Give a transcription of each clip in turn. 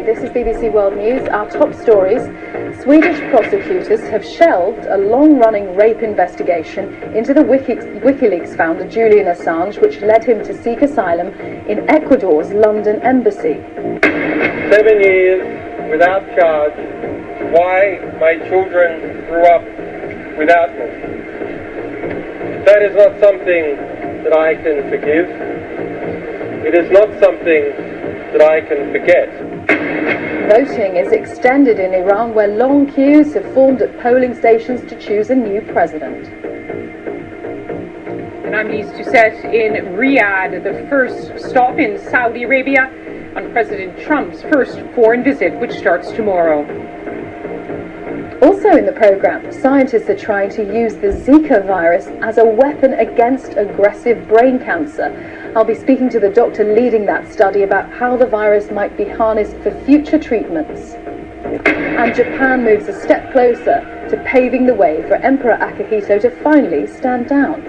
This is BBC World News. Our top stories. Swedish prosecutors have shelved a long-running rape investigation into the WikiLeaks founder Julian Assange, which led him to seek asylum in Ecuador's London embassy. 7 years without charge. Why my children grew up without me. That is not something that I can forgive. It is not something that I can forget. Voting is extended in Iran, where long queues have formed at polling stations to choose a new president. And I'm pleased to set in Riyadh, the first stop in Saudi Arabia on President Trump's first foreign visit, which starts tomorrow. Also in the programme, scientists are trying to use the Zika virus as a weapon against aggressive brain cancer. I'll be speaking to the doctor leading that study about how the virus might be harnessed for future treatments. And Japan moves a step closer to paving the way for Emperor Akihito to finally stand down.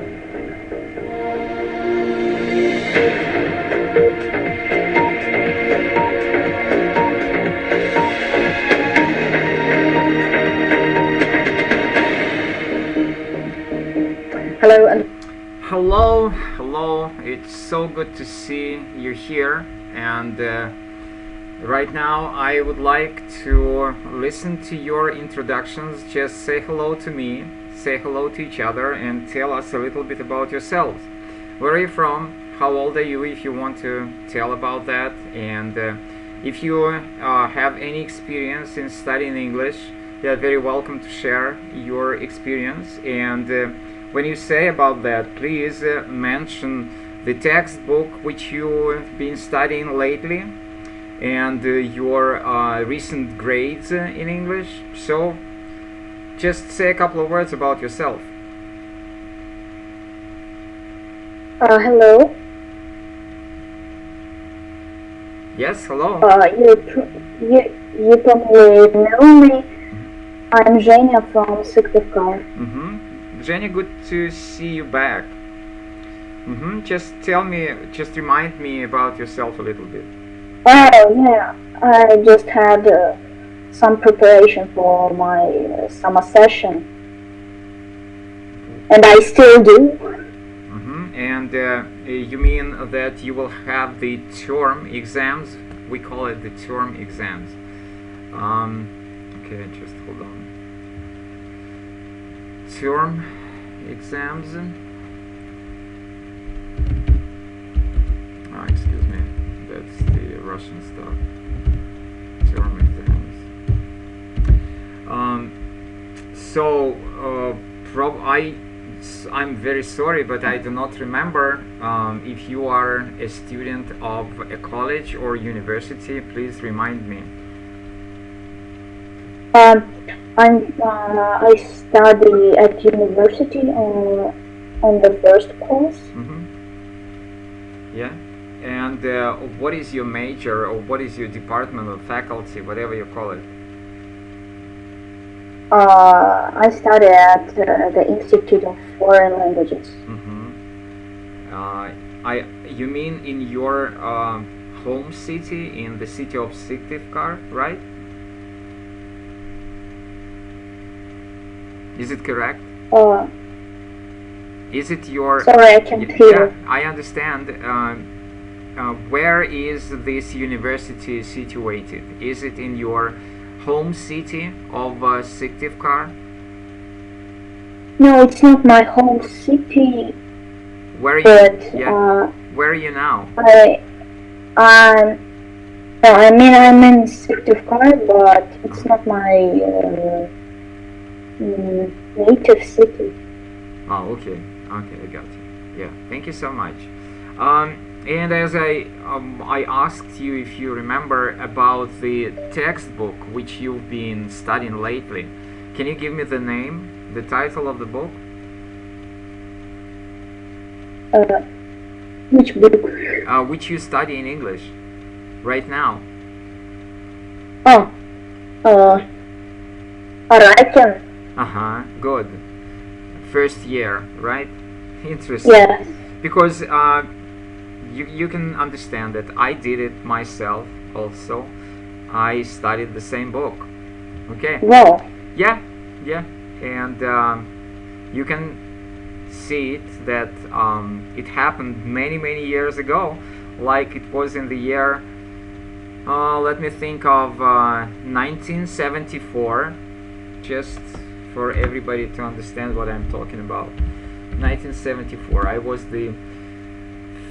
Hello and hello, it's so good to see you here, and right now I would like to listen to your introductions. Just say hello to me, say hello to each other, and tell us a little bit about yourselves. Where are you from? How old are you, if you want to tell about that? And if you have any experience in studying English, you are very welcome to share your experience. And when you say about that, please mention the textbook which you've been studying lately and your recent grades in English. So just say a couple of words about yourself. Hello. Yes, hello. You probably know me. I'm Zhenya from Syktyvkar. Zhenya, good to see you back. Just remind me about yourself a little bit. Oh, yeah. I just had some preparation for my summer session. And I still do. And you mean that you will have the term exams? We call it the term exams. Okay, just hold on. Term exams. Excuse me, that's the Russian stuff. Term exams. I'm very sorry, but I do not remember if you are a student of a college or university. Please remind me. I study at university on the first course. Yeah. And what is your major, or what is your department or faculty, whatever you call it? I study at the Institute of Foreign Languages. You mean in your home city, in the city of Syktyvkar, right? Is it correct? Is it your... Sorry, I can't hear. Yeah, I understand. Where is this university situated? Is it in your home city of Syktyvkar? No, it's not my home city. Where are you? But, where are you now? I'm, no, I mean I'm in Syktyvkar, but it's not my native city. Oh, okay. Okay, I got you. Yeah, thank you so much. And as I asked you if you remember about the textbook which you've been studying lately, can you give me the name, the title of the book? Which book? Which you study in English right now? Oh, writing. Good. First year, right? Interesting. Yes. Because you can understand that I did it myself also. I studied the same book. Okay. Wow. Yeah, and you can see it that it happened many years ago, like it was in the year. Let me think of 1974, just for everybody to understand what I'm talking about. 1974. I was the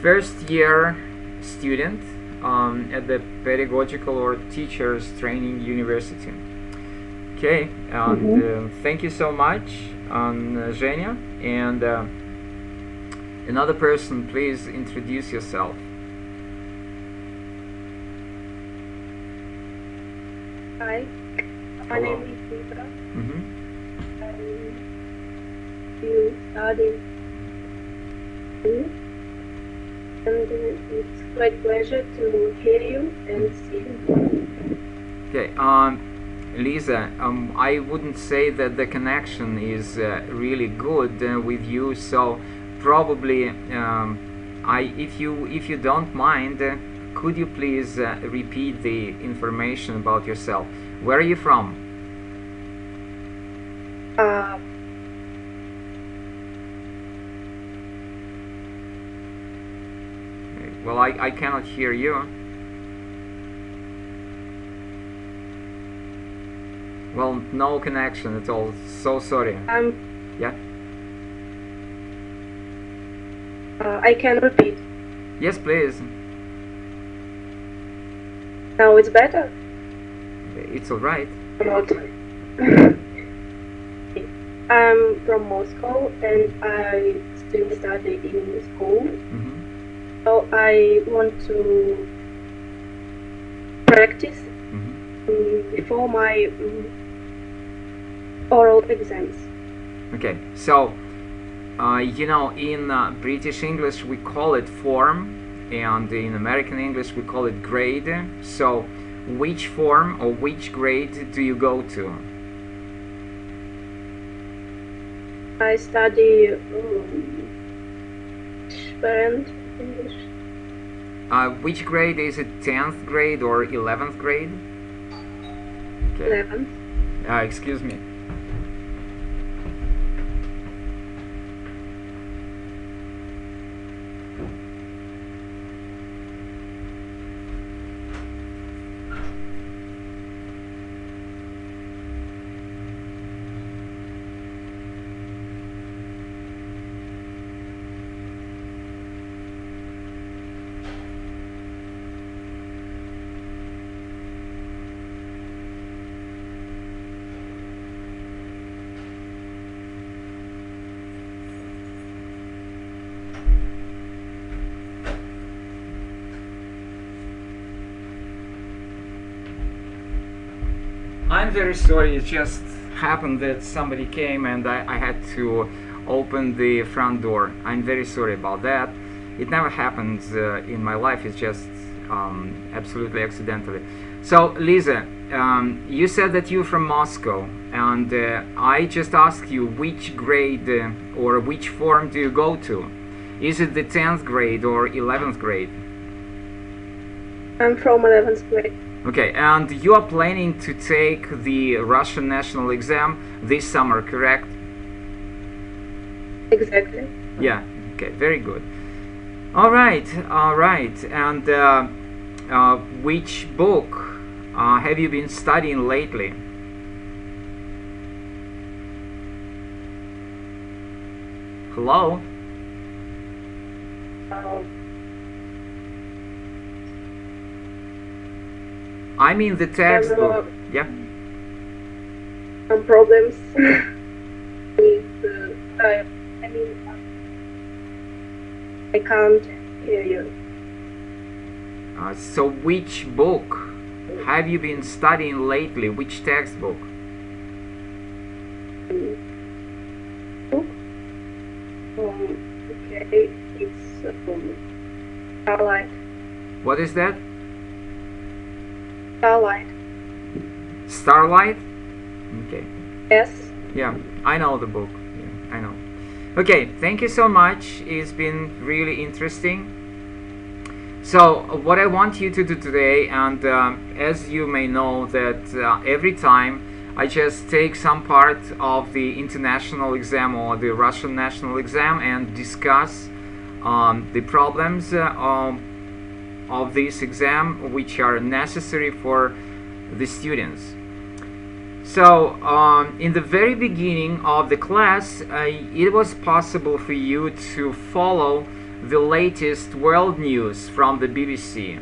first year student at the Pedagogical or Teachers Training University. Okay, and thank you so much, Zhenya. And another person, please introduce yourself. Hi, my name is Lisa. You study and it's a great pleasure to hear you and see you. Okay, Lisa, I wouldn't say that the connection is really good with you, so probably if you don't mind, could you please repeat the information about yourself? Where are you from? Well, I cannot hear you. Well, no connection at all. So sorry. Yeah? I can repeat. Yes, please. Now it's better? It's alright. Not. I'm from Moscow and I still study in school. So I want to practice before my oral exams. Okay, so you know, in British English we call it form, and in American English we call it grade. So which form or which grade do you go to? I study French English. Which grade is it? 10th grade or 11th grade? Okay. 11th. Excuse me. I'm very sorry, it just happened that somebody came and I had to open the front door. I'm very sorry about that. It never happens in my life, it's just absolutely accidentally. So Lisa, you said that you're from Moscow, and I just asked you which grade or which form do you go to? Is it the 10th grade or 11th grade? I'm from 11th grade. Okay, and you are planning to take the Russian national exam this summer, correct? Exactly. Yeah, okay, very good. Alright, and which book have you been studying lately? Hello? I mean the textbook. Yeah. Some problems with I can't hear you. So which book have you been studying lately? Which textbook? Book? Okay, it's Starlight. What is that? Starlight. Starlight? Okay. Yes. Yeah, I know the book. Yeah, I know. Okay, thank you so much. It's been really interesting. So what I want you to do today, and as you may know that every time I just take some part of the international exam or the Russian national exam and discuss the problems of this exam which are necessary for the students. So in the very beginning of the class, it was possible for you to follow the latest world news from the BBC.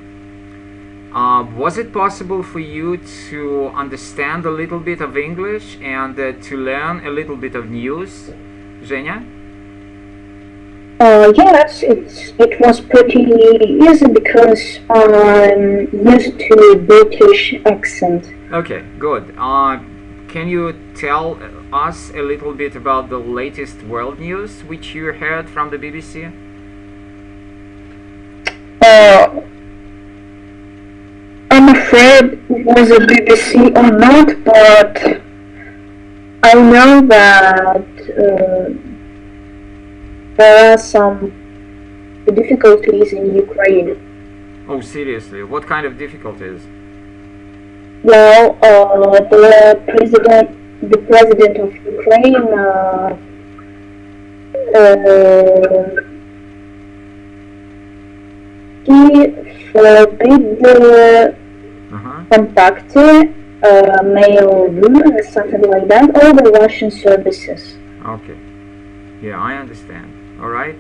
Was it possible for you to understand a little bit of English and to learn a little bit of news, Zhenya? Yes, it was pretty easy because I'm used to British accent. Okay, good. Can you tell us a little bit about the latest world news which you heard from the BBC? I'm afraid it was a BBC or not, but I know that there are some difficulties in Ukraine. Oh, seriously? What kind of difficulties? Well, the president of Ukraine he forbid contact mail, something like that, all the Russian services. Okay. Yeah, I understand. All right.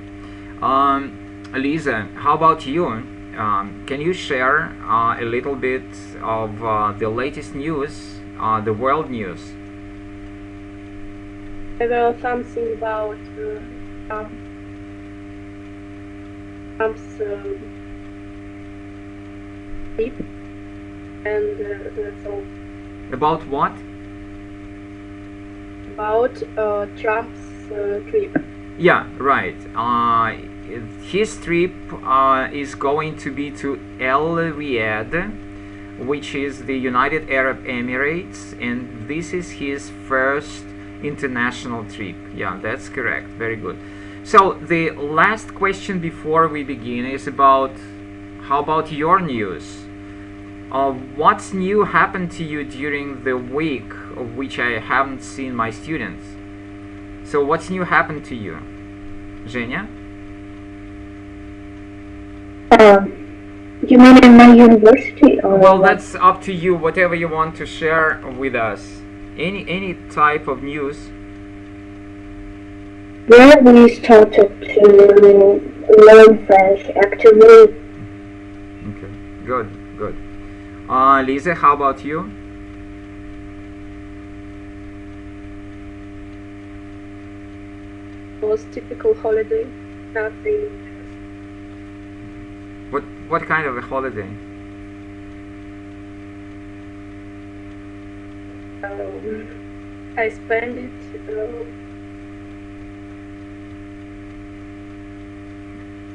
Lisa, how about you? Can you share a little bit of the latest news, the world news? Well, something about Trump's trip, and that's all. About what? About Trump's trip. Yeah, right. His trip is going to be to Riyadh, which is the United Arab Emirates, and this is his first international trip. Yeah, that's correct. Very good. So the last question before we begin is about how about your news? What's new happened to you during the week of which I haven't seen my students? So what's new happened to you? Zhenya? You mean in my university? Or well, what? that's up to you, whatever you want to share with us. Any type of news. Yeah, we started to learn French actively. Okay, good. Lisa, how about you? It was typical holiday, nothing. What kind of a holiday? I spent it.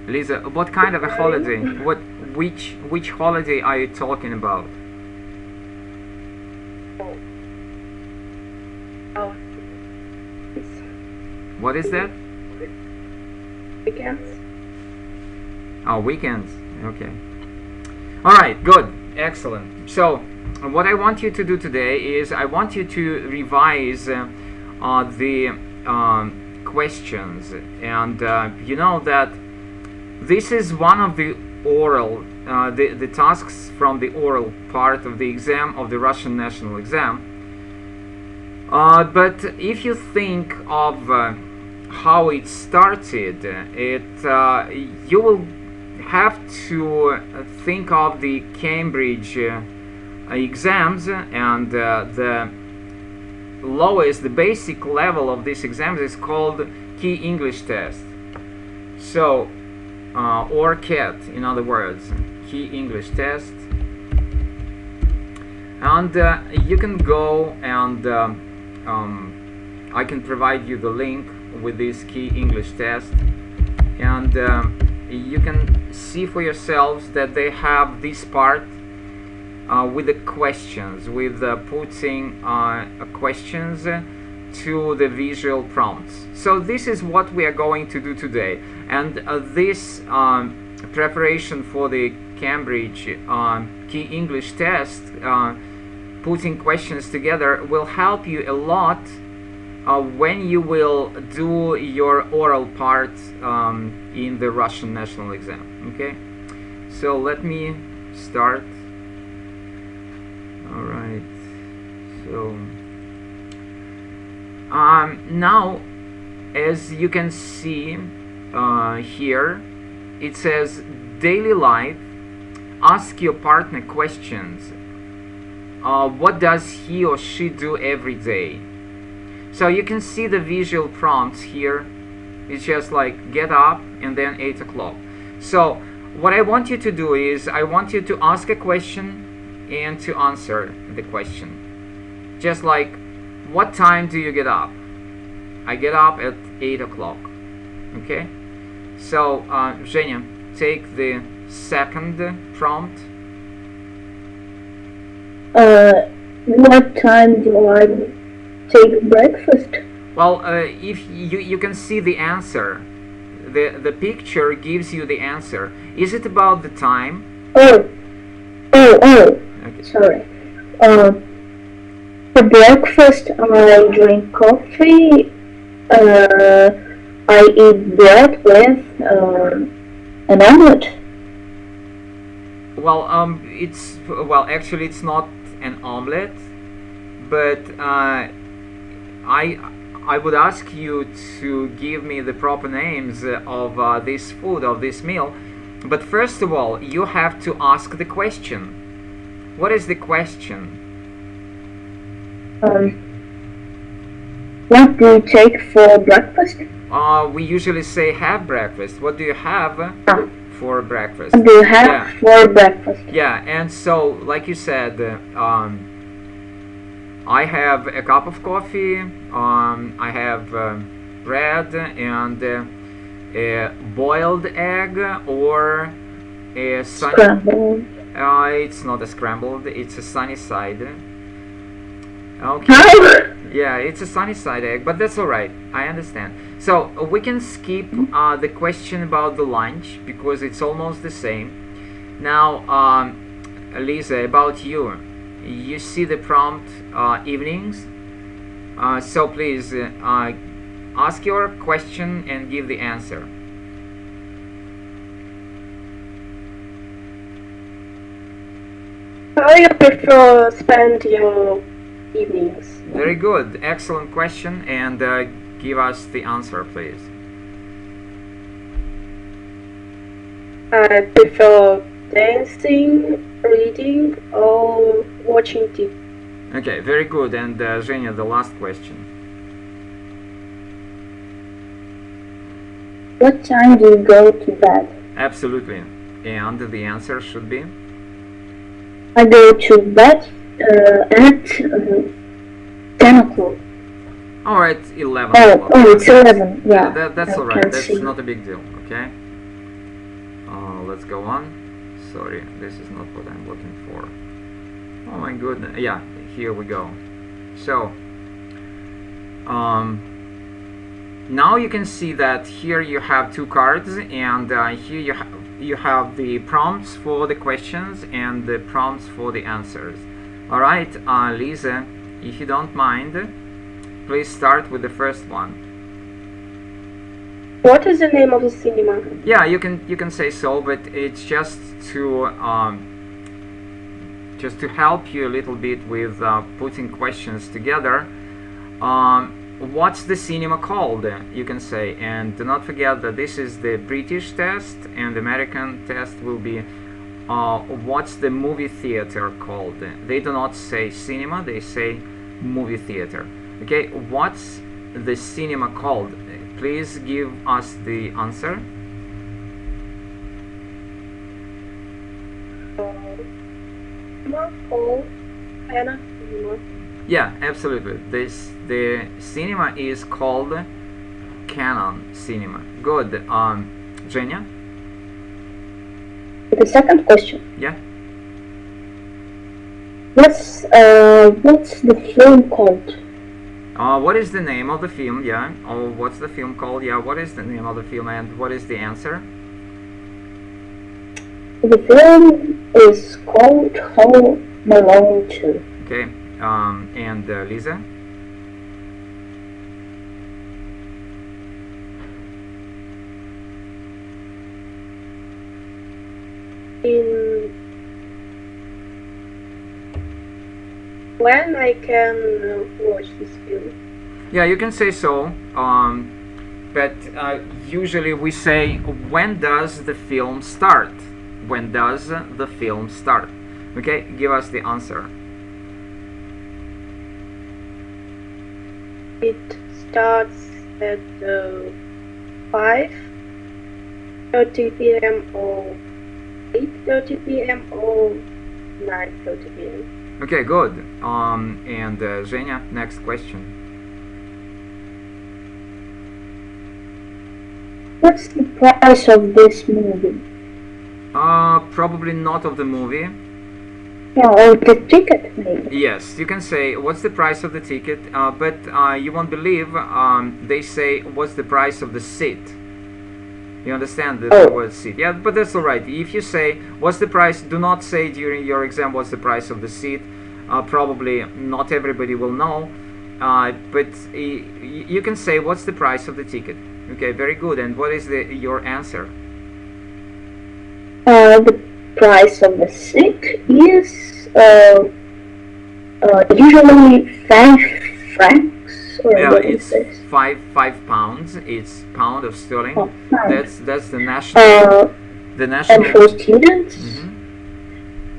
Lisa, what kind of a holiday? Which holiday are you talking about? Oh. What is that? Weekends. Oh, weekends. Okay. All right. Good. Excellent. So, what I want you to do today is I want you to revise the questions, and you know that this is one of the oral, the tasks from the oral part of the exam of the Russian national exam. But if you think of how it started, you will have to think of the Cambridge exams, and the lowest, the basic level of these exams is called Key English Test. So, or CAT, in other words, Key English Test. And you can go and I can provide you the link with this Key English Test, and you can see for yourselves that they have this part with the questions, with putting questions to the visual prompts. So this is what we are going to do today, and this preparation for the Cambridge Key English Test, putting questions together, will help you a lot when you will do your oral part in the Russian national exam. Okay, so let me start. All right, so now, as you can see here, it says daily life. Ask your partner questions. What does he or she do every day? So you can see the visual prompts here. It's just like get up and then 8 o'clock. So what I want you to do is I want you to ask a question and to answer the question. Just like, what time do you get up? I get up at 8 o'clock. Okay? So Zhenya, take the second prompt. What time do I take breakfast? Well, if you can see the answer, the picture gives you the answer. Is it about the time? Oh. Okay. Sorry. For breakfast, I drink coffee. I eat bread with an omelette. Well, actually, it's not an omelette, but I would ask you to give me the proper names of this food, of this meal. But first of all, you have to ask the question. What is the question? What do you take for breakfast? We usually say have breakfast. What do you have for breakfast? What do you have for breakfast? Yeah, and so, like you said, I have a cup of coffee, I have bread and a boiled egg, or a Scrambled. it's not a scrambled, it's a sunny side. Okay. Yeah, it's a sunny side egg, but that's alright, I understand. So we can skip the question about the lunch because it's almost the same. Now, Lisa, about you. You see the prompt evenings, so please ask your question and give the answer. How do you prefer spend your evenings? Very good, excellent question, and give us the answer, please. I prefer dancing, reading, or watching TV. Okay, very good. And Zhenya, the last question. What time do you go to bed? Absolutely. And the answer should be? I go to bed at 10 o'clock. Alright, 11 o'clock. Oh, it's 11, yeah. That's I alright, can that's see. not a big deal, okay? Let's go on. Sorry, this is not what I'm looking for. Oh my goodness, yeah, here we go. So, now you can see that here you have two cards, and here you have the prompts for the questions and the prompts for the answers. Alright, Lisa, if you don't mind, please start with the first one. What is the name of the cinema? Yeah, you can say so, but it's just to help you a little bit with putting questions together. What's the cinema called? You can say, and do not forget that this is the British test, and the American test will be what's the movie theater called? They do not say cinema, they say movie theater. Okay, what's the cinema called? Please give us the answer. Yeah, absolutely. The cinema is called Canon Cinema. Good. Zhenya? The second question. Yeah. What's the film called? What is the name of the film? Yeah. Oh, what's the film called? Yeah. What is the name of the film and what is the answer? The film is called Home Alone 2. Okay. And Lisa? When I can watch this film? Yeah, you can say so. But usually we say, when does the film start? When does the film start? Okay, give us the answer. It starts at 5:30 p.m. or 8:30 p.m. or 9:30 p.m. Okay, good. And Zhenya, next question. What's the price of this movie? Probably not of the movie. Yeah, or the ticket maybe. Yes, you can say what's the price of the ticket, but you won't believe they say what's the price of the seat. You understand the word seat? Yeah, but that's all right. If you say what's the price, do not say during your exam what's the price of the seat. Probably not everybody will know, but you can say what's the price of the ticket. Okay, very good. And what is your answer? The price of the seat is usually 5 francs. Or yeah, what it's is five pounds. It's pound of sterling. Oh, That's the national. The national. And for students,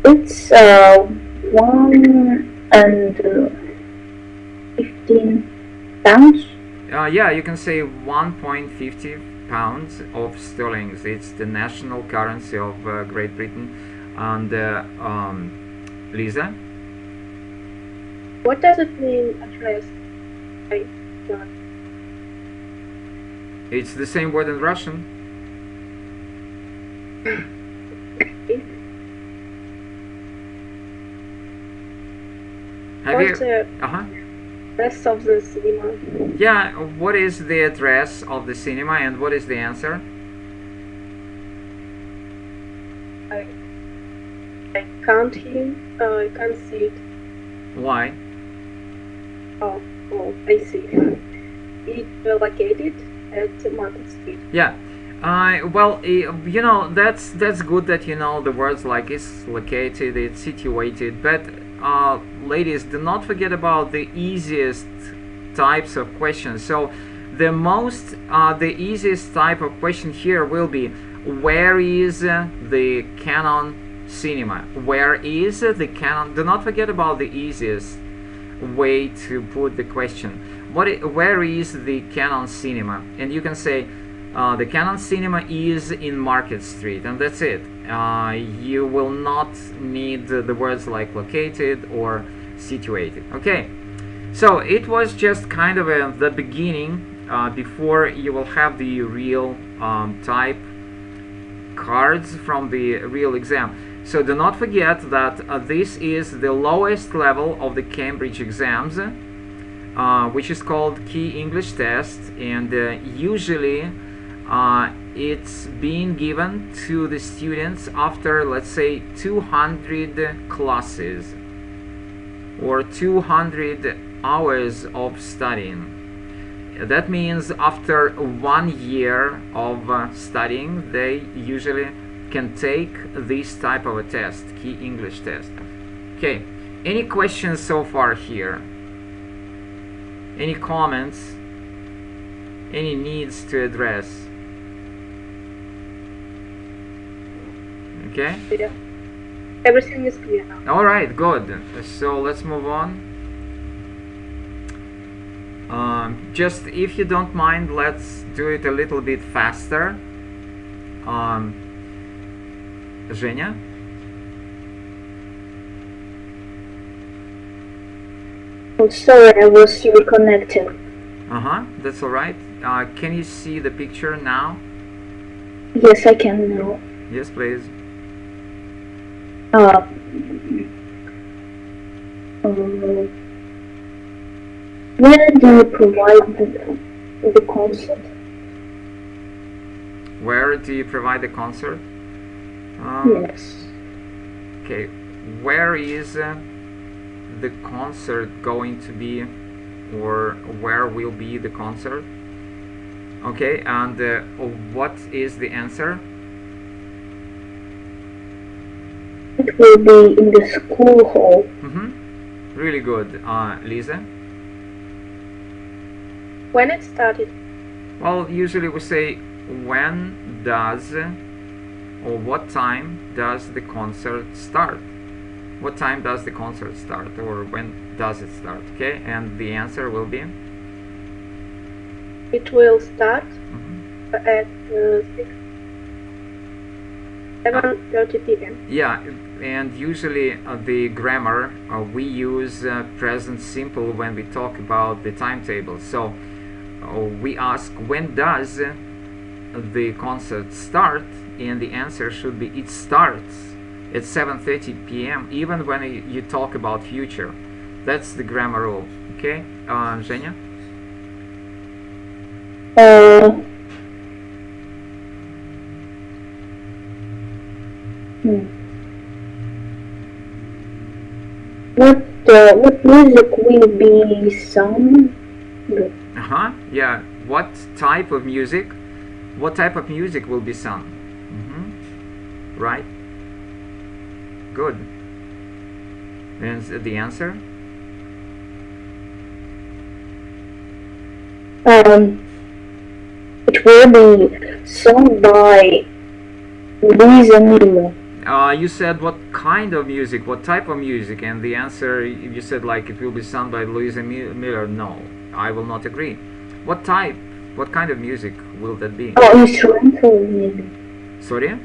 it's 1.15 pounds. Yeah, you can say 1.50 pounds of sterling. It's the national currency of Great Britain. And Lisa? What does it mean, address? It's the same word in Russian. Have What's you? the rest of the cinema? Yeah, what is the address of the cinema and what is the answer? I can't hear. I can't see it. Why? Oh, I see. It's located at Market Street. Yeah. Well, you know, that's good that you know the words like it's located, it's situated, but ladies, do not forget about the easiest types of questions. So the easiest type of question here will be, where is the Canon Cinema? Where is the Canon? Do not forget about the easiest way to put the question. Where is the Canon Cinema? And you can say the Canon Cinema is in Market Street, and that's it. You will not need the words like located or situated. Okay, so it was just kind of the beginning before you will have the real type cards from the real exam. So do not forget that this is the lowest level of the Cambridge exams, which is called Key English Test, and usually it's being given to the students after, let's say, 200 classes or 200 hours of studying. That means after 1 year of studying, they usually can take this type of a test, Key English Test. Okay, any questions so far here? Any comments? Any needs to address? Okay? Yeah. Everything is clear now. All right, good. So let's move on. Just if you don't mind, let's do it a little bit faster. Женя? Oh, sorry, I was reconnecting. That's all right. Can you see the picture now? Yes, I can now. Yes, please. Where do you provide the concert? Where do you provide the concert? Yes. Okay, where is the concert going to be, or where will be the concert? Okay, and what is the answer? It will be in the school hall. Really good. Lisa? When it started? Well, usually we say when does or what time does the concert start? What time does the concert start, or when does it start? Okay, and the answer will be? It will start at 7:30 p.m. Yeah, and usually the grammar we use present simple when we talk about the timetable. So we ask when does the concert start, and the answer should be it starts at 7:30 p.m. even when you talk about future. That's the grammar rule. Okay, Zhenya? What music will be sung? Yeah. What type of music? What type of music will be sung? Right. Good. And the answer? It will be sung by Vladimir. You said what kind of music, what type of music, and the answer you said like it will be sung by Louisa Miller. No, I will not agree. What type, what kind of music will that be? Oh, instrumental maybe. Sorry?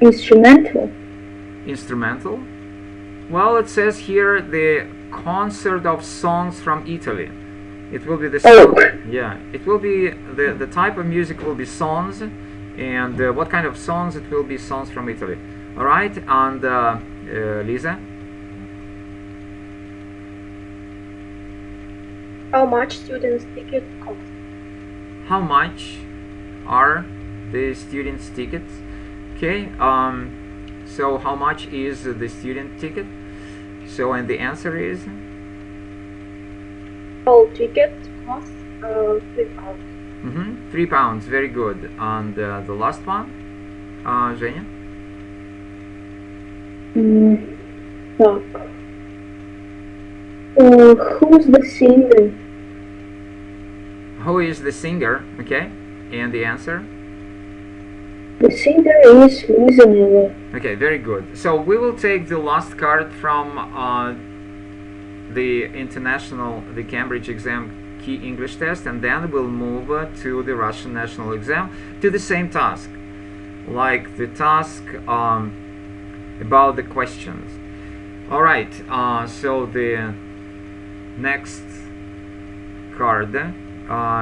Instrumental. Instrumental? Well, it says here the concert of songs from Italy. It will be the song. Yeah, it will be the type of music will be songs, and what kind of songs? It will be songs from Italy. All right, and Lisa. How much students' tickets cost? How much are the students' tickets? Okay. So how much is the student ticket? So and the answer is? All tickets cost £3. £3. Very good. And the last one, Zhenya? Who's the singer? Who is the singer? Okay. And the answer? The singer is Louisa Miller. Okay, very good. So we will take the last card from the Cambridge exam key English test, and then we'll move to the Russian national exam to the same task, like the task about the questions. All right. So the next card,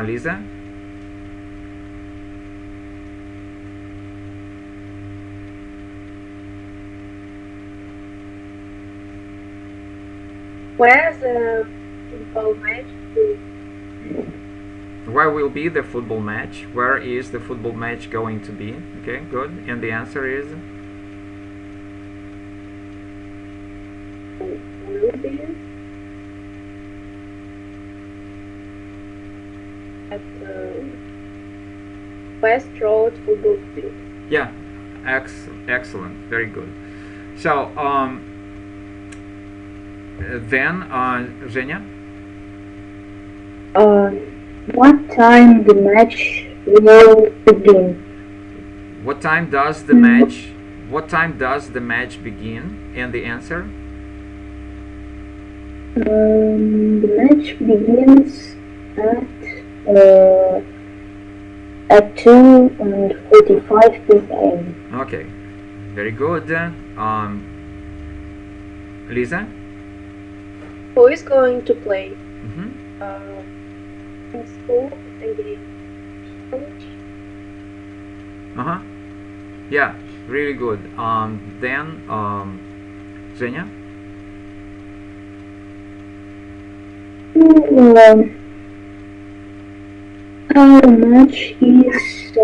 Lisa. Where's the football match? Where will be the football match? Where is the football match going to be? Okay, good. And the answer is? Will be at the West Road football field. Yeah, excellent, very good. So, then, Zhenya? What time the match will begin? What time does the match what time does the match begin? And the answer? The match begins at 2:45 p.m. Okay, very good. Lisa? Who is going to play? In school and in college? Yeah, really good. Then, Zhenya? Our match is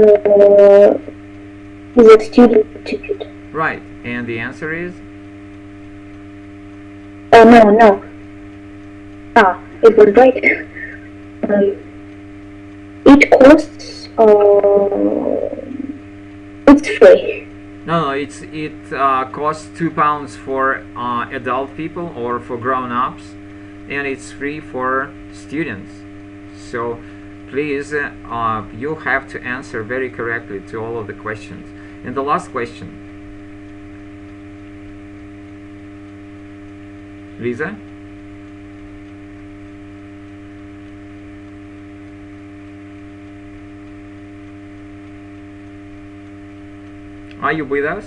a student ticket. Right, and the answer is? No. It was right. It costs. It's free. No, it costs £2 for adult people or for grown-ups, and it's free for students. So please, you have to answer very correctly to all of the questions. And the last question, Lisa? Are you with us?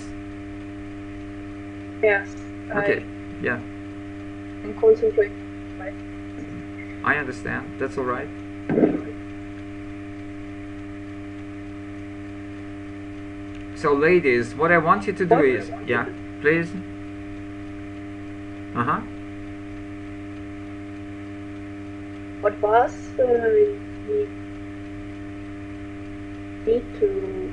Yes. Okay. Yeah. I'm concentrating. I understand. That's all right. So, ladies, what I want you to do is, yeah, please. What bus you need to?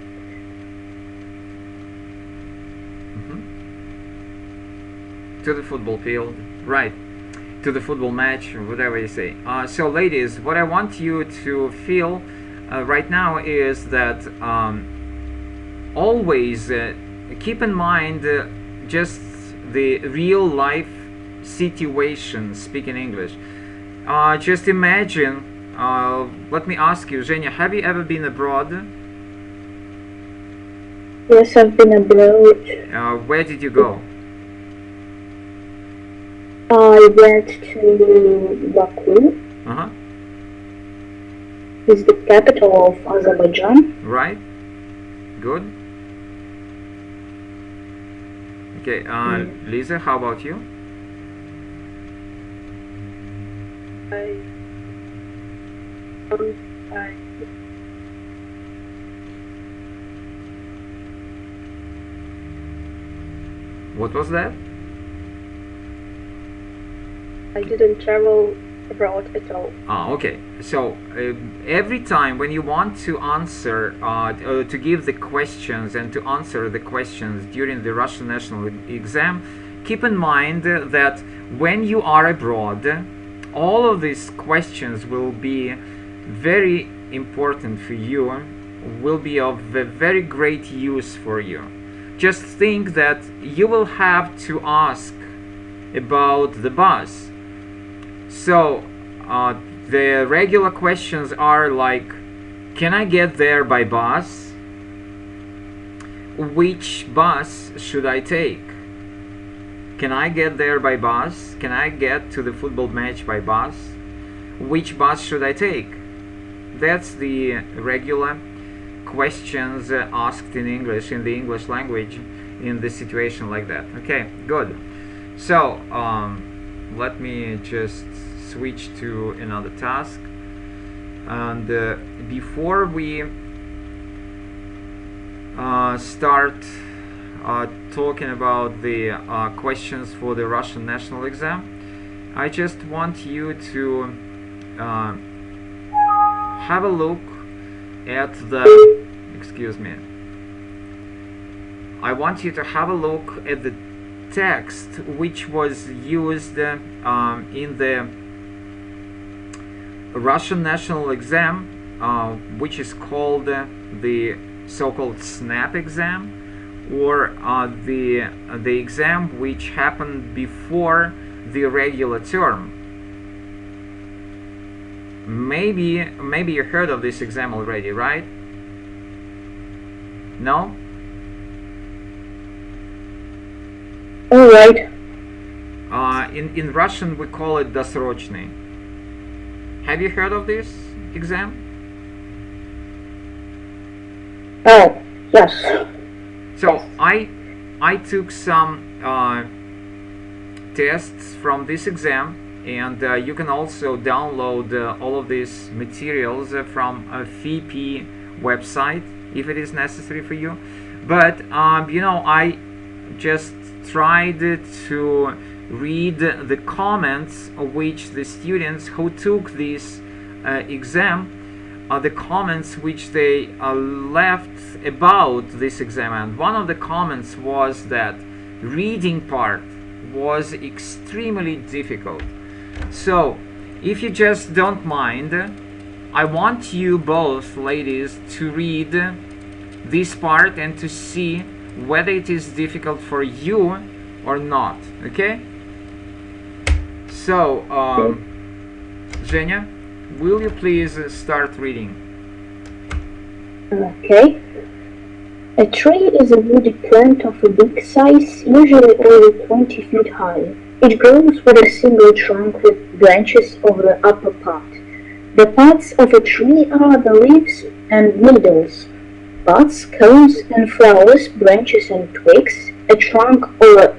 To the football field, right? To the football match, or whatever you say. So, ladies, what I want you to feel right now is that always keep in mind just the real life situation. Speaking English. Just imagine. Let me ask you, Zhenya, have you ever been abroad? Yes, I've been abroad. Where did you go? I went to Baku. It's the capital of Azerbaijan. Right. Good. Okay, Lisa, how about you? What was that? I didn't travel abroad at all. Okay. So every time when you want to answer, to give the questions and to answer the questions during the Russian national exam, keep in mind that when you are abroad, all of these questions will be very important for you, will be of very great use for you. Just think that you will have to ask about the bus. So the regular questions are like, can I get there by bus? Which bus should I take? Can I get there by bus? Can I get to the football match by bus? Which bus should I take? That's the regular questions asked in English, in the English language, in this situation like that. Okay, good. So let me just switch to another task, and before we start talking about the questions for the Russian national exam, I just want you to have a look at the I want you to have a look at the text which was used in the Russian national exam, which is called the so-called SNAP exam, or the exam which happened before the regular term. Maybe you heard of this exam already, right? No? All right. In Russian we call it досрочный. Have you heard of this exam? Oh, yes. So I took some tests from this exam, and you can also download all of these materials from a FIPI website if it is necessary for you. But I just tried to read the comments which the students who took this exam, the comments which they left about this exam. And one of the comments was that reading part was extremely difficult. So if you just don't mind, I want you both ladies to read this part and to see whether it is difficult for you or not. Okay? So Zhenya, will you please start reading? Okay. A tree is a woody plant of a big size, usually over 20 feet high. It grows with a single trunk with branches over the upper part. The parts of a tree are the leaves and needles, buds, cones and flowers, branches and twigs, a trunk or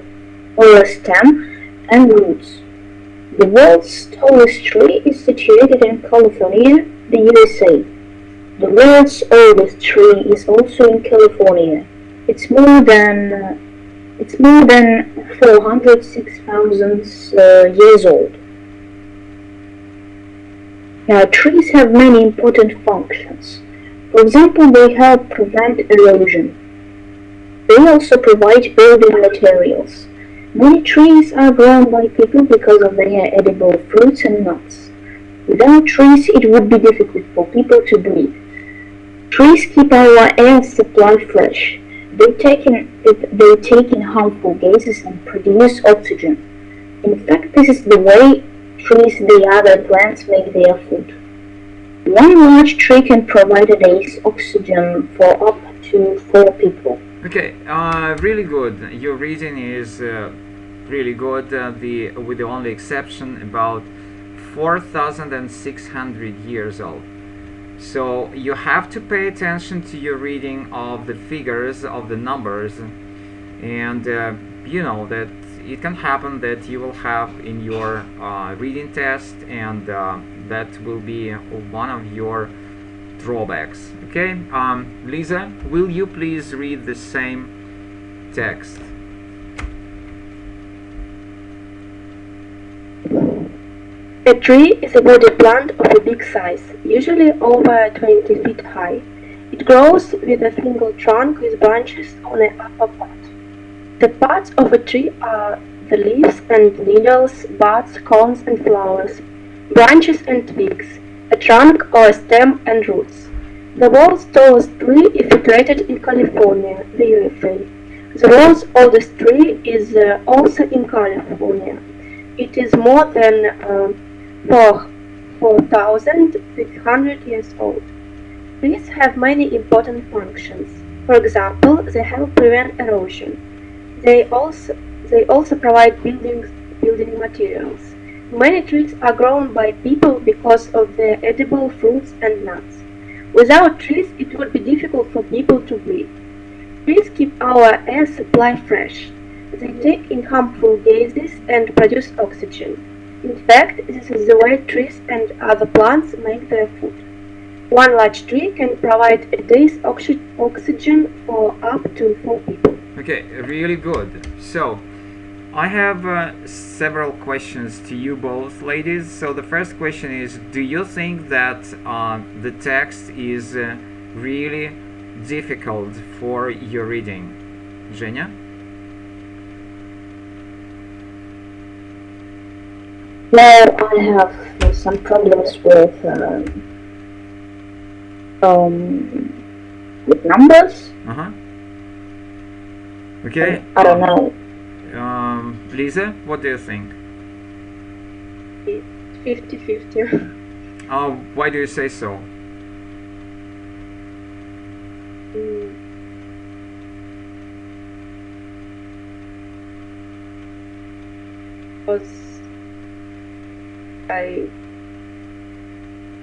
a stem, and roots. The world's tallest tree is situated in California, the USA. The world's oldest tree is also in California. It's more than 406,000 years old. Now, trees have many important functions. For example, they help prevent erosion. They also provide building materials. Many trees are grown by people because of their edible fruits and nuts. Without trees, it would be difficult for people to breathe. Trees keep our air supply fresh. They take in harmful gases and produce oxygen. In fact, this is the way trees the other plants make their food. One large tree can provide a day's oxygen for up to 4 people. Okay, really good. Your reading is really good, with the only exception about 4,600 years old. So you have to pay attention to your reading of the figures, of the numbers, and you know that it can happen that you will have in your reading test, and that will be one of your drawbacks. Okay, Lisa, will you please read the same text? A tree is a woody plant of a big size, usually over 20 feet high. It grows with a single trunk with branches on the upper part. The parts of a tree are the leaves and needles, buds, cones and flowers, branches and twigs, a trunk or a stem and roots. The world's tallest tree is situated in California, the USA. The world's oldest tree is also in California. It is more than 4,600 years old. Trees have many important functions. For example, they help prevent erosion. They also provide building materials. Many trees are grown by people because of their edible fruits and nuts. Without trees, it would be difficult for people to breathe. Trees keep our air supply fresh. They take in harmful gases and produce oxygen. In fact, this is the way trees and other plants make their food. One large tree can provide a day's oxygen for up to 4 people. Okay, really good. So, I have several questions to you both, ladies. So the first question is, do you think that the text is really difficult for your reading? Zhenya? Well, I have some problems with numbers. Okay. I don't know. Lisa, what do you think? 50-50. Why do you say so? because I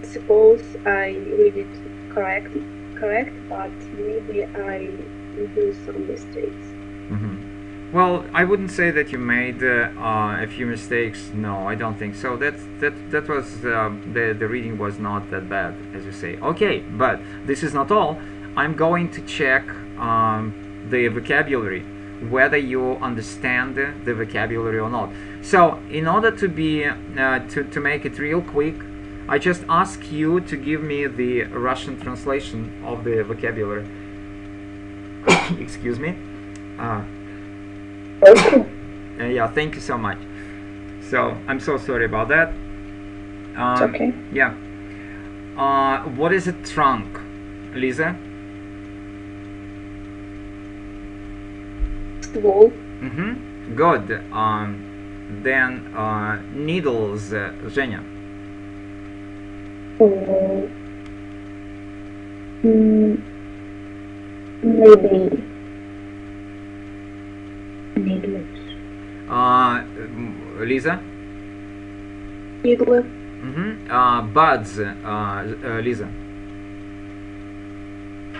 suppose I read it correct, but maybe I do some mistakes. Well, I wouldn't say that you made a few mistakes. No, I don't think so. That was the reading was not that bad, as you say. Okay, but this is not all. I'm going to check the vocabulary, whether you understand the vocabulary or not. So, in order to be to make it real quick, I just ask you to give me the Russian translation of the vocabulary. Excuse me. Yeah, thank you so much. So, I'm so sorry about that. It's okay. Yeah. What is a trunk, Lisa? Ствол. Good. Then needles, Zhenya. Maybe needles. Lisa. Иглы. Buds, Lisa.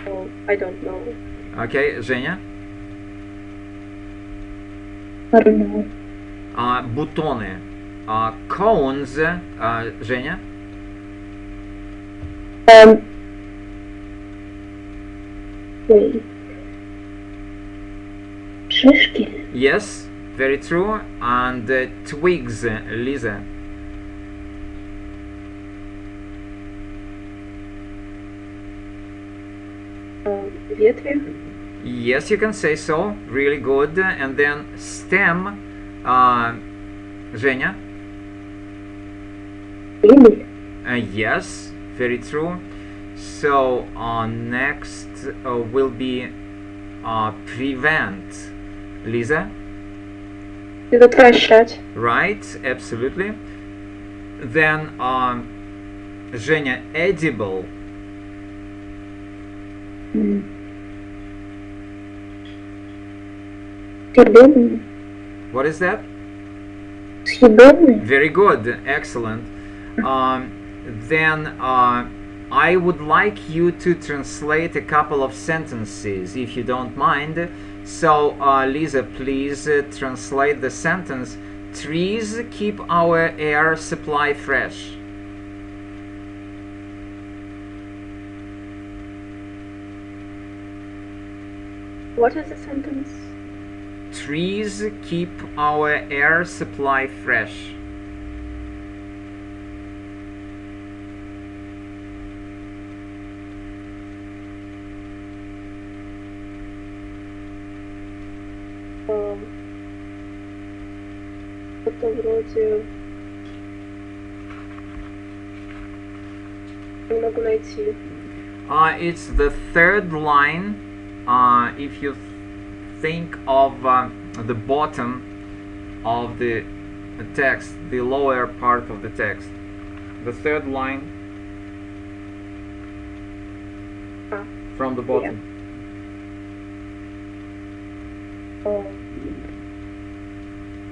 Oh, I don't know. Okay, Zhenya. I don't know. Бутоны. Cones, Zhenya. Wait. Шишки. Yes, very true. And twigs, Lisa. Ветви. Yes, you can say so. Really good. And then stem, Zhenya. Лилии. Yes, very true. So next will be prevent, Lisa. Предотвращать. Right, absolutely. Then Zhenya, edible. Съедобные. What is that? Съедобные. Very good, excellent. Then I would like you to translate a couple of sentences, if you don't mind. So, Lisa, please translate the sentence. Trees keep our air supply fresh. What is the sentence? Trees keep our air supply fresh. Что-то вроде... Не могу найти. It's the third line. If you think of the bottom of the text, the lower part of the text, the third line from the bottom.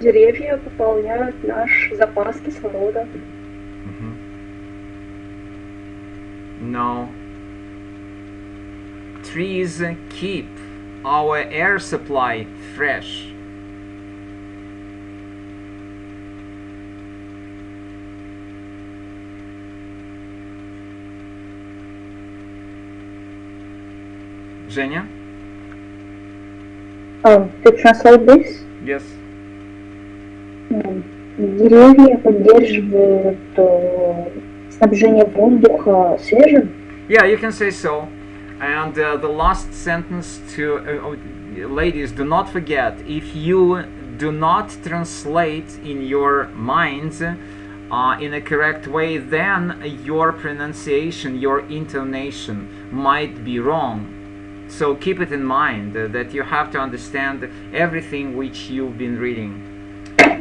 Деревья пополняют наш запас кислорода. No. Trees keep our air supply fresh. Zhenya? To translate this? Yes. Деревья поддерживают снабжение воздуха свежим. Yeah, you can say so. And the last sentence to ladies, do not forget, if you do not translate in your minds in a correct way, then your pronunciation, your intonation might be wrong. So keep it in mind that you have to understand everything which you've been reading.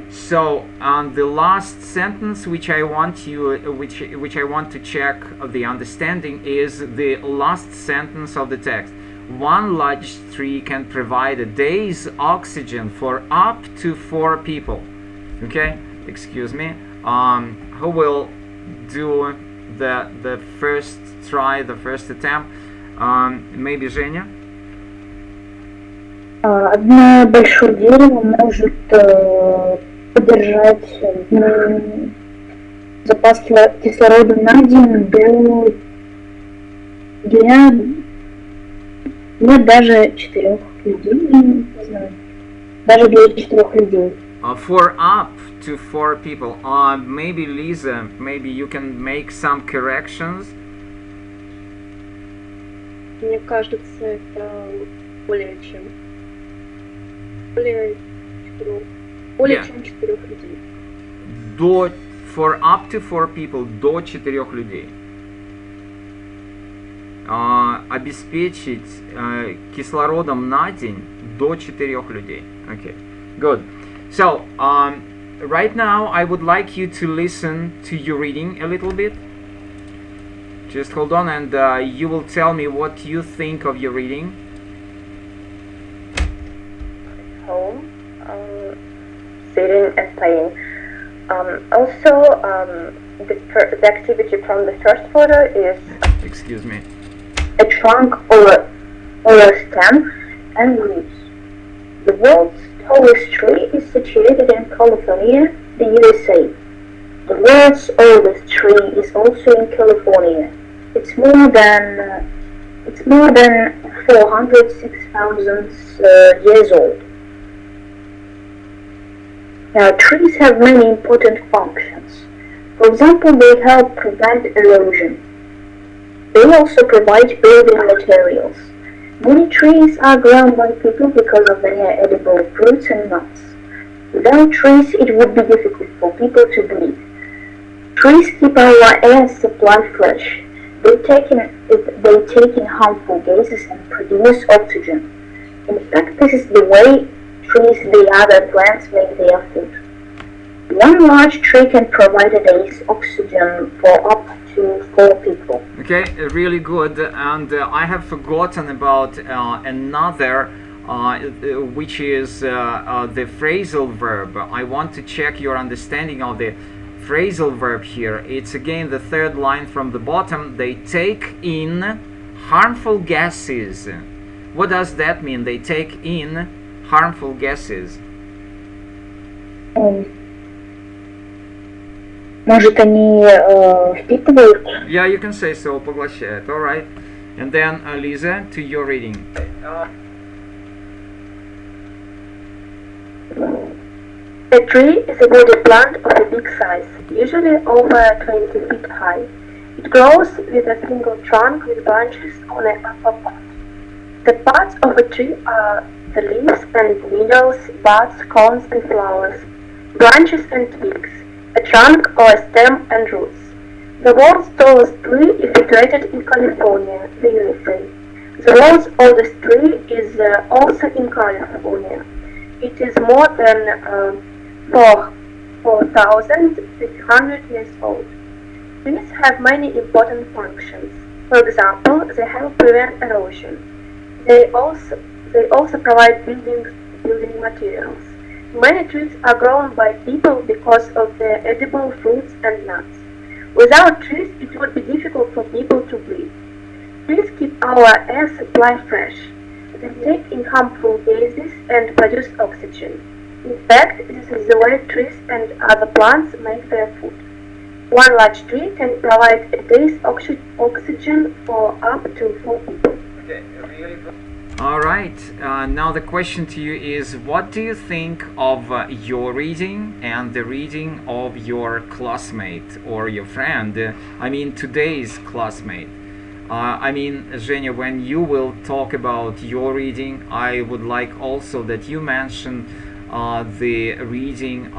So the last sentence which I want you which I want to check the understanding is the last sentence of the text. One large tree can provide a day's oxygen for up to 4 people. Okay, excuse me. Who will do the first try, the first attempt? Maybe Женя? Одно большое дерево может поддержать запас кислорода на день до дня, нет, даже 4 людей, не знаю, даже для 4 людей. For up to 4 people. Maybe Lisa, maybe you can make some corrections. Мне кажется, это более чем 4 людей. For up to 4 people, до 4 людей. Обеспечить кислородом на день до 4 людей. Okay, good. So, right now I would like you to listen to your reading a little bit. Just hold on, and you will tell me what you think of your reading. Home, sitting and playing. The activity from the first photo is, excuse me, a trunk or a stem and leaves. The world's tallest tree is situated in California, the USA. The world's oldest tree is also in California. It's more than 406,000 years old. Now, trees have many important functions. For example, they help prevent erosion. They also provide building materials. Many trees are grown by people because of their edible fruits and nuts. Without trees, it would be difficult for people to breathe. Trees keep our air supply fresh. They take in harmful gases and produce oxygen. In fact, this is the way trees the other plants make their food. One large tree can provide a day's oxygen for up to 4 people. Okay, really good. And I have forgotten about another, which is the phrasal verb. I want to check your understanding of the phrasal verb here. It's again the third line from the bottom. They take in harmful gases. What does that mean? They take in harmful gases. Может, они впитывают? Yeah, you can say so. Поглощает. All right. And then, Lisa, to your reading. A tree is a woody plant of a big size, usually over 20 feet high. It grows with a single trunk with branches on the upper part. The parts of a tree are the leaves and needles, buds, cones and flowers, branches and twigs, a trunk or a stem and roots. The world's tallest tree is situated in California, the USA. The world's oldest tree is also in California. It is more than 4,600 years old. Trees have many important functions. For example, they help prevent erosion. They also provide building materials. Many trees are grown by people because of their edible fruits and nuts. Without trees, it would be difficult for people to breathe. Trees keep our air supply fresh. They take in harmful gases and produce oxygen. In fact, this is the way trees and other plants make their food. One large tree can provide a day's oxygen for up to 4 people. Okay, really good. All right, now the question to you is, what do you think of your reading and the reading of your classmate or your friend? I mean, today's classmate. I mean, Zhenya, when you will talk about your reading, I would like also that you mention the reading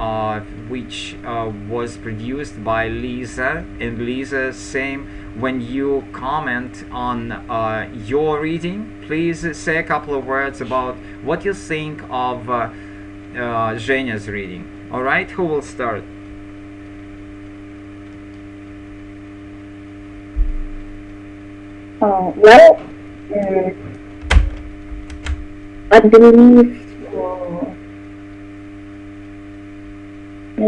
which was produced by Lisa, and Lisa, same, when you comment on your reading, please say a couple of words about what you think of Zhenya's reading. Alright, who will start? Well, I believe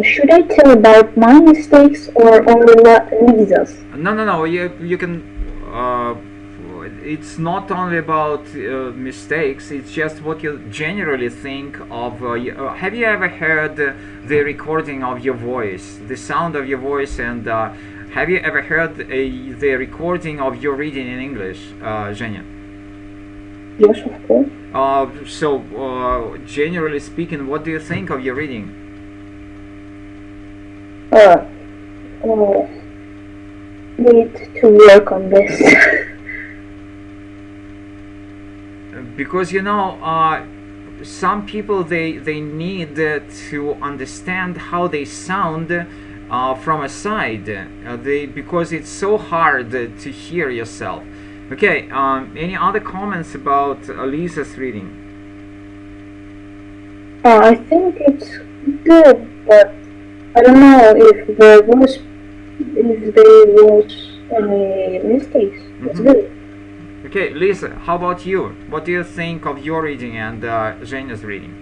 Should I tell about my mistakes or only Lisa's? No. You can. It's not only about mistakes. It's just what you generally think of. Have you ever heard the recording of your voice, the sound of your voice, and have you ever heard the recording of your reading in English, Zhenya? Yes, of course. So, generally speaking, what do you think of your reading? Need to work on this. Because some people they need to understand how they sound from a side, because it's so hard to hear yourself. Okay, any other comments about Lisa's reading? I think it's good, but I don't know if there was any mistakes. It's good. Okay, Lisa, how about you? What do you think of your reading and Zhenya's reading?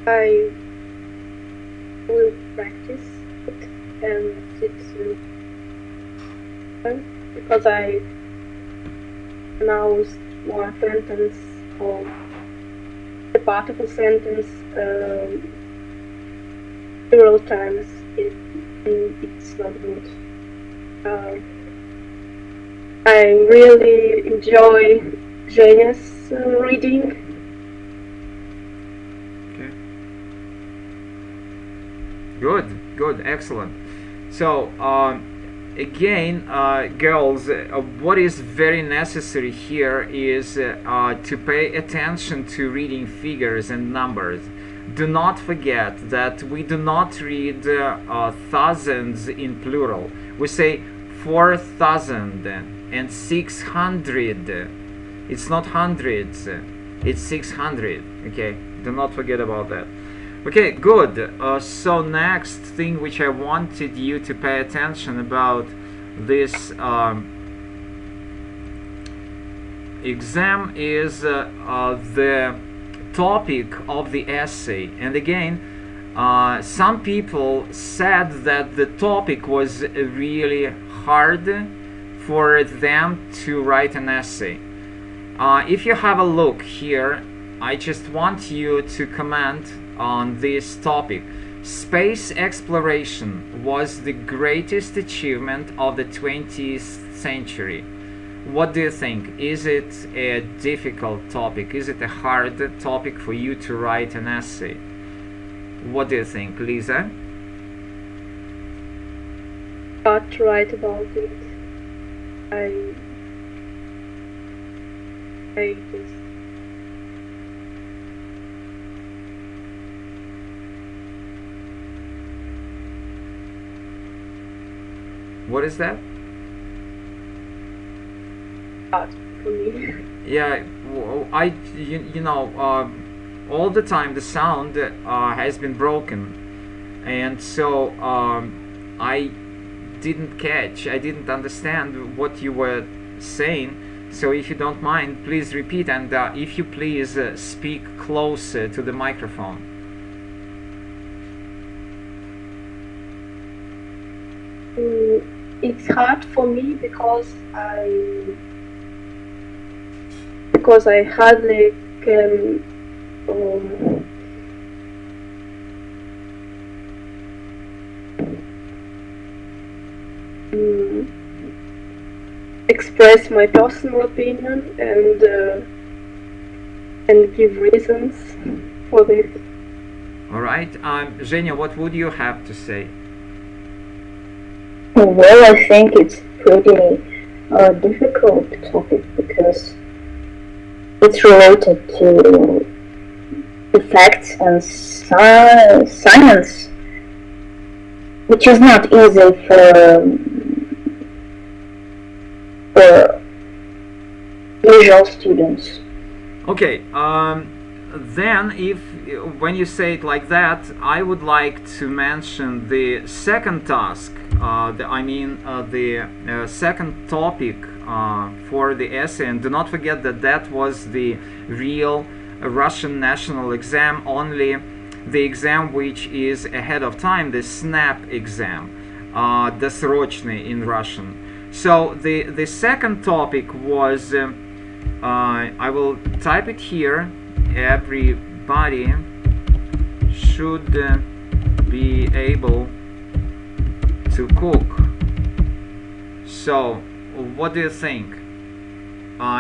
I will practice it, and it's because I announced one sentence or a part of a sentence several times. It's not good. I really enjoy Zhenya's reading. Okay. Good, excellent. So again, girls, what is very necessary here is to pay attention to reading figures and numbers. Do not forget that we do not read thousands in plural. We say 4,000 and 600. It's not hundreds, it's 600. Okay, do not forget about that. Okay, good. So next thing which I wanted you to pay attention about this exam is the topic of the essay. And again, some people said that the topic was really hard for them to write an essay. If you have a look here, I just want you to comment on this topic. Space exploration was the greatest achievement of the 20th century. What do you think? Is it a difficult topic? Is it a hard topic for you to write an essay? What do you think, Lisa? Hard to write about it. I just What is that? hard for me. Yeah, you know, all the time the sound has been broken, and so I didn't understand what you were saying. So if you don't mind, please repeat, and if you please speak closer to the microphone. It's hard for me because I hardly can express my personal opinion and give reasons for this. All right, Zhenya, what would you have to say? Well, I think it's pretty difficult topic because it's related to the facts and science, which is not easy for usual students. Okay, then when you say it like that, I would like to mention the second task, the second topic for the essay, and do not forget that that was the real Russian national exam, only the exam which is ahead of time, the SNAP exam, досрочный in Russian. So the second topic was, I will type it here, everybody should be able to cook. So what do you think?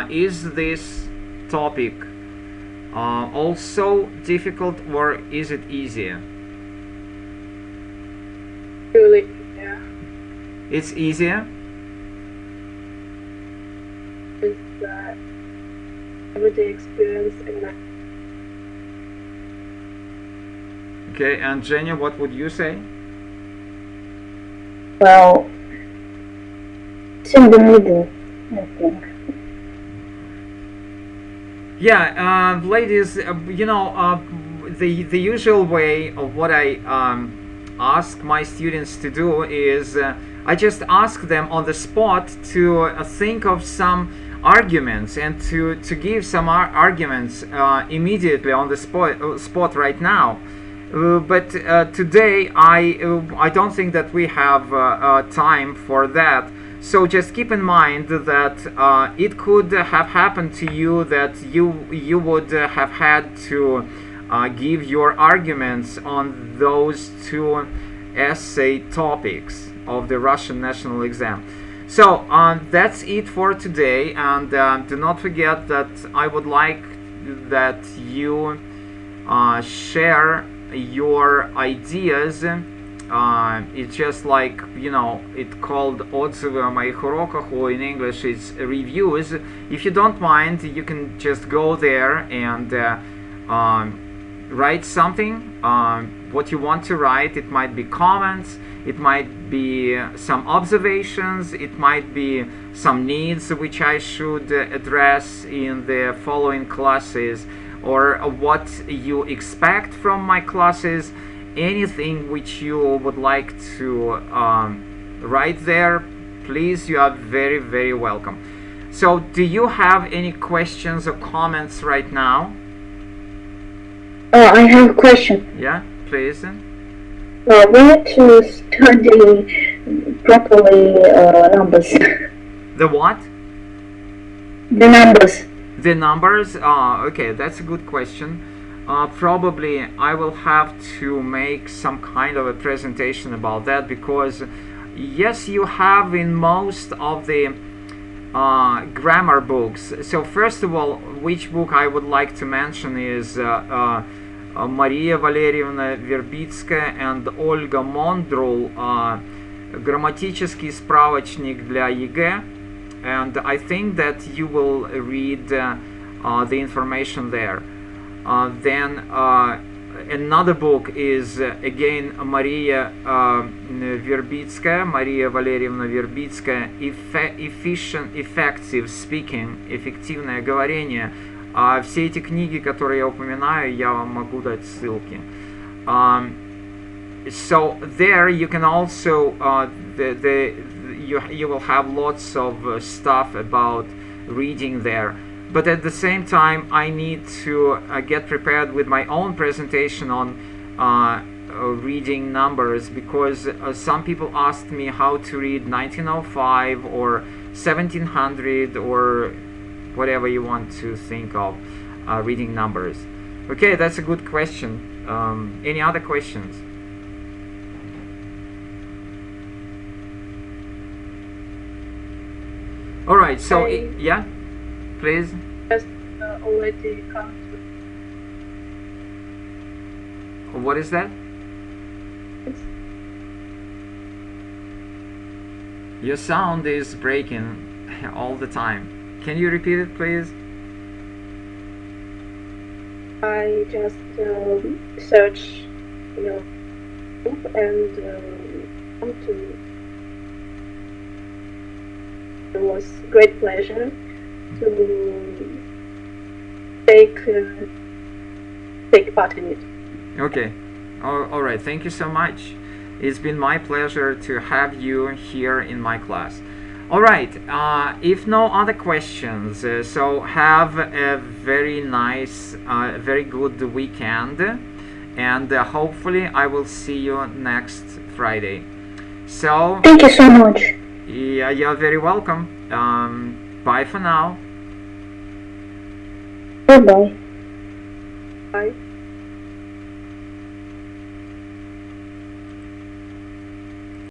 Is this topic also difficult, or is it easier? Really, yeah. It's easier? It's everyday experience and Okay, and Zhenya, what would you say? Well, it's in the middle, I think. Yeah, ladies, the usual way of what I ask my students to do is I just ask them on the spot to think of some arguments and to give some arguments immediately on the spot right now. But today I don't think that we have time for that. So just keep in mind that it could have happened to you that you would have had to give your arguments on those two essay topics of the Russian national exam. So that's it for today, and do not forget that I would like that you share your ideas. It's just like, it's called отзывы о моих уроках, or in English it's reviews. If you don't mind, you can just go there and write something, what you want to write. It might be comments, it might be some observations, it might be some needs which I should address in the following classes, or what you expect from my classes. Anything which you would like to write there, please, you are very, very welcome. So do you have any questions or comments right now? I have a question. Yeah, please. Where to study properly numbers? The what? The numbers. The numbers? Okay, that's a good question. Probably I will have to make some kind of a presentation about that, because yes, you have in most of the grammar books. So first of all, which book I would like to mention is Мария Валерьевна Вербицкая and Ольга Мондрул, грамматический справочник для ЕГЭ, and I think that you will read the information there. Then another book is again Maria Verbitskaya, Maria Валерьевна Вербицкая, Effective Speaking, эффективное говорение. Все эти книги, которые я упоминаю, я вам могу дать ссылки. So there you can also you will have lots of stuff about reading there. But at the same time, I need to get prepared with my own presentation on reading numbers, because some people asked me how to read 1905 or 1700 or whatever you want to think of reading numbers. Okay, that's a good question. Any other questions? All right, so yeah, please. Just already come to. What is that? Your sound is breaking all the time. Can you repeat it, please? I just search, and come to. It was great pleasure to take part in it. Okay. All right. Thank you so much. It's been my pleasure to have you here in my class. All right. If no other questions, so have a very nice, very good weekend, and hopefully I will see you next Friday. So Thank you so much. yeah, you're very welcome. Bye for now. Goodbye. Bye.